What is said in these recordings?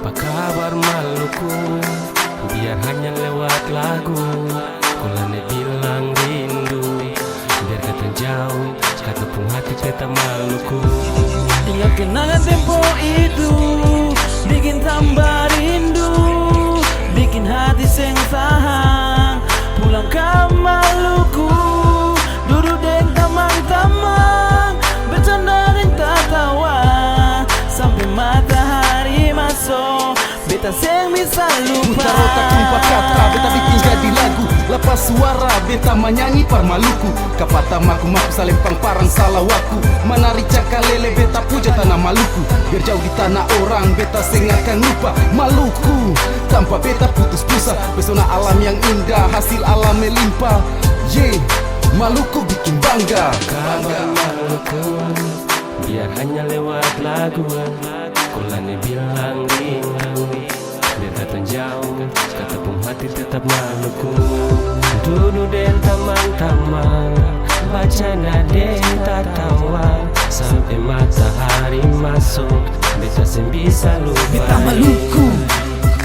Apa kabar Maluku? Biar hanya lewat lagu Kulane bilang rindu Biar kata jauh Kata pun hati tetap Maluku. Ingat kenangan tempo itu bikin tambah rindu, bikin hati seng tahan. Pulang ke Maluku, duduk deng tamang-tamang, bercanda dan tertawa sampai matahari masuk. Beta seng bisa lupa. Putar otak empat kata, beta bikin jadi lagu. Lepas suara, beta menyanyi par Maluku. Kapata maku-maku salempang parang salawaku. Menari cakalele, beta puja tanah Maluku. Biar jauh di tanah orang, beta seng akan lupa Maluku. Tanpa beta putus puasa, pesona alam yang indah, hasil alam melimpah. Maluku bikin bangga. Kabar Maluku, biar hanya lewat lagu Kulane bilang rindu Biar kata jauh, kata pun hati tetap Maluku. Duduk dan tamang-tamang, baca nada tertawa sampai matahari masuk. Beta sen bisa lupa. Beta Maluku,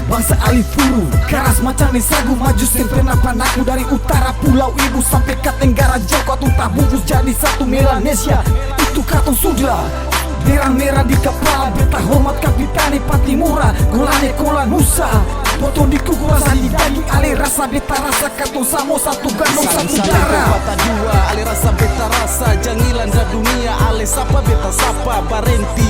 bangsa Alifuru, keras macam ni sagu, maju sampai panaku. Dari utara Pulau Ibu sampai ke Tenggara jauh, katong tak bungkus jadi satu Melanesia. Itu katong sudah merah-merah di kepala. Beta hormat kapitani Patimura, golane kola Nusa. Potong di kuku rasa di daging, ale rasa beta rasa katong samo satu gandong satu darah. Bata dua, ale rasa beta rasa jangilan da dunia, ale sapa beta sapa barenti.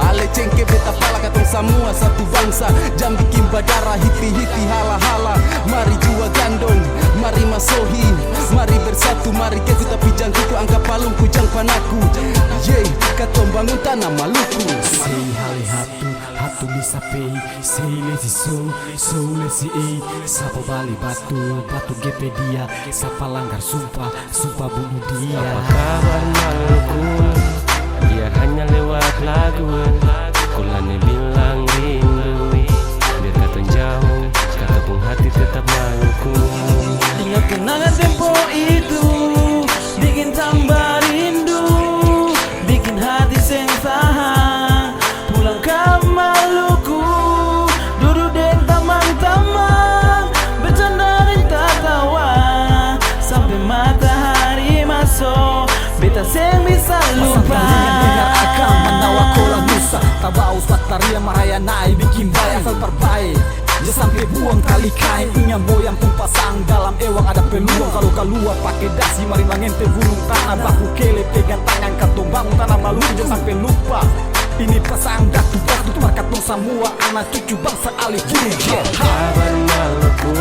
Ale cengke beta pala katong semua satu bangsa. Jam bikin badara hiti-hiti hala-hala. Mari jua gandong, mari masohi, mari bersatu, mari keku tapi jang kuku angka palungku jang panaku. Katong bangun tanah Maluku. Say hali hatu bisa pay. Say lazy so lazy Sapa bali batu gepe dia. Sapa langgar sumpah bunuh dia. Apa kabar Maluku? Biar hanya lewat lagu Kulane bilang rindu Biar kata jauh, kata pun hati tetap Maluku. Ingat kenangan tempo itu bikin tambah rindu, bikin hati seng tahan. Pulang ke Maluku, duduk deng tamang-tamang, bercanda dan tertawa sampai matahari masuk. Beta seng bisa lupa. Dengar akan menawa kola Nusa. Tabaus Pataria Maraya naik bikin bayar asal perbaik. Ya sampai buang kali kain, punya boyang pun pasang dalam ewang ada peluang. Kalau keluar pakai dasi mari mengente gunung tanah. Baku kele pegang tangan katong bangun tanah Maluku. Jangan sampai lupa ini pasang batu-batu markatong semua anak cucu bangsa Alifuru. Kabar Maluku,